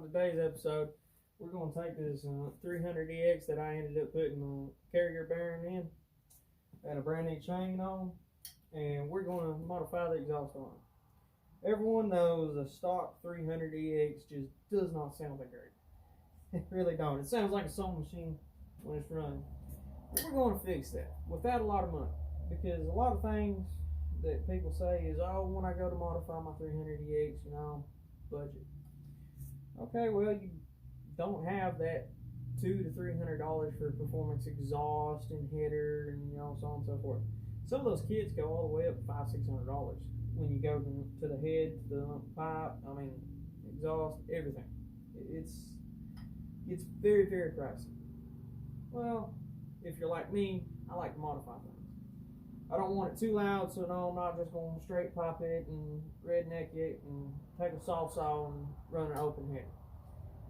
today's episode, we're going to take this 300EX that I ended up putting a carrier bearing in and a brand new chain on, and we're going to modify the exhaust on it. Everyone knows a stock 300EX just does not sound that great. It really don't. It sounds like a sewing machine when it's running. And we're going to fix that without a lot of money, because a lot of things that people say is, oh, when I go to modify my 300EX, budget. Okay, well, you don't have that $200 to $300 for performance exhaust and header and so on and so forth. Some of those kits go all the way up to $500-600 when you go to the head, to the pipe, exhaust, everything. It's very, very pricey. Well, if you're like me, I like to modify things. I don't want it too loud, so no, I'm not just going to straight pop it and redneck it and take a soft saw and run an open header.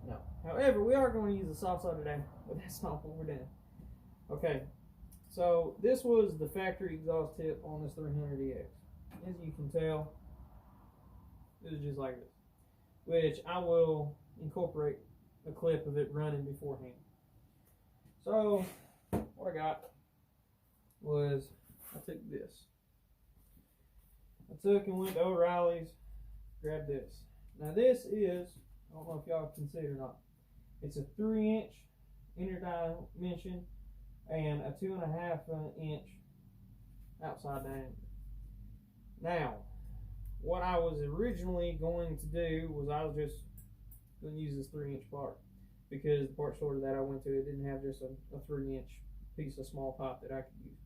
No. However, we are going to use a soft saw today, but that's not what we're doing. Okay, so this was the factory exhaust tip on this 300EX. As you can tell, it was just like this, which I will incorporate a clip of it running beforehand. So what I got was, I took this. I took and went to O'Reilly's, grabbed this. Now this is, I don't know if y'all can see it or not, it's a 3-inch inner dimension and a 2.5-inch outside diameter. Now, what I was originally going to do was I was just going to use this 3-inch part, because the part store that I went to, it didn't have just a 3-inch piece of small pipe that I could use.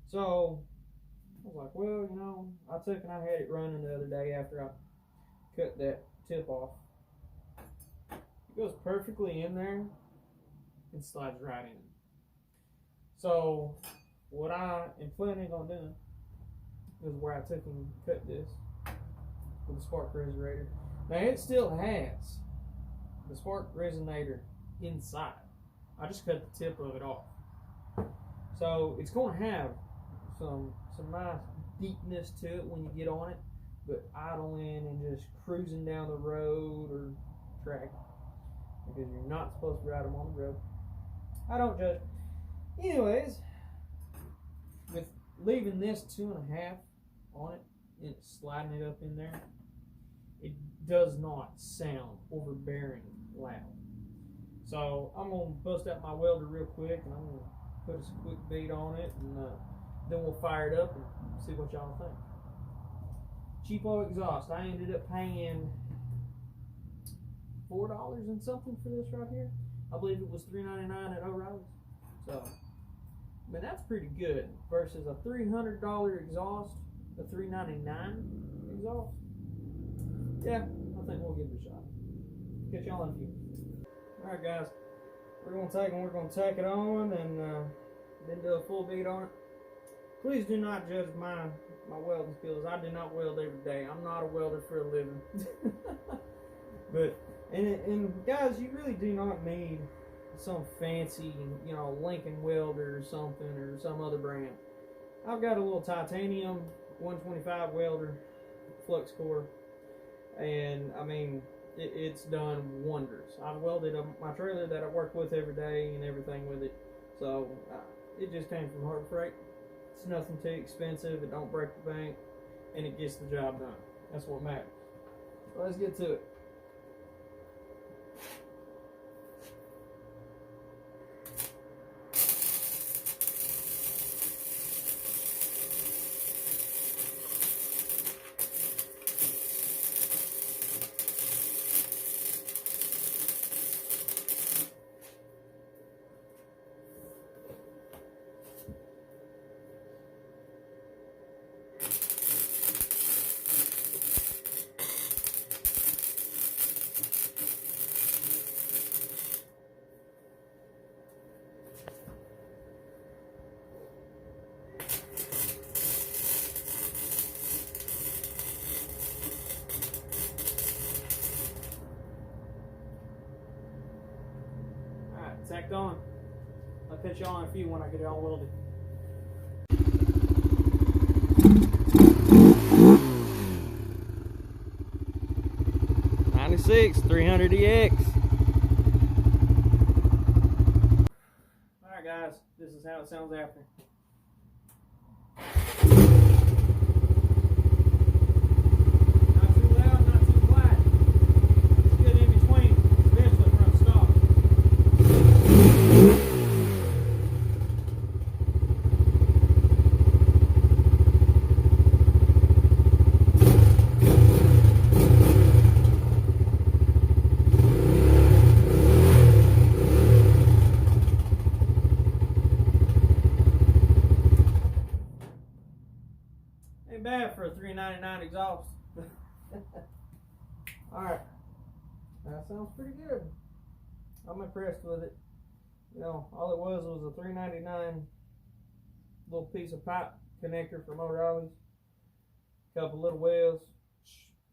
So I was like, well, I took and I had it running the other day after I cut that tip off. It goes perfectly in there and slides right in. So what I am planning on doing is where I took and cut this with a spark resonator. Now it still has the spark resonator inside. I just cut the tip of it off. So it's going to have some nice deepness to it when you get on it, but idling and just cruising down the road or track, because you're not supposed to ride them on the road. I don't judge. Anyways, with leaving this 2.5 on it and sliding it up in there, it does not sound overbearing loud. So I'm going to bust out my welder real quick, and I'm going to put a quick bead on it, and then we'll fire it up and see what y'all think. Cheapo exhaust. I ended up paying $4 and something for this right here. I believe it was $3.99 at O'Reilly's. So, that's pretty good versus a $300 exhaust, a $3.99 exhaust. Yeah, I think we'll give it a shot. Catch y'all in a few. Alright guys, we're going to take it on and then do a full bead on it. Please do not judge my welding skills. I do not weld every day. I'm not a welder for a living. But and guys, you really do not need some fancy, Lincoln welder or something, or some other brand. I've got a little titanium 125 welder, flux core, and it's done wonders. I've welded my trailer that I work with every day and everything with it. So it just came from Harbor Freight. It's nothing too expensive. It don't break the bank, and it gets the job done. That's what matters. So let's get to it. Tacked on. I'll catch y'all in a few when I get it all welded. 96. 6 300EX. Alright guys, this is how it sounds after. Not too loud, not too quiet. It's good in between, especially from stock. Ain't bad for a $3.99 exhaust. Alright, that sounds pretty good. I'm impressed with it. You know, all it was a $3.99 little piece of pipe connector for motor ollies. A couple little wells.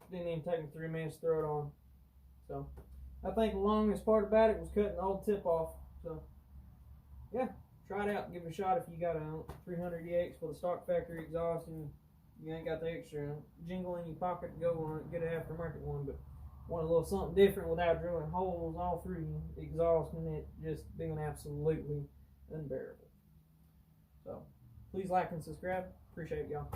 Didn't even take me 3 minutes to throw it on. So, I think the longest part about it was cutting the old tip off. So, yeah, try it out. Give it a shot if you got a 300EX with a stock factory exhaust and you ain't got the extra jingle in your pocket to go on it. Get an aftermarket one, but want a little something different without drilling holes all through the exhaust and it just being absolutely unbearable. So, please like and subscribe. Appreciate y'all.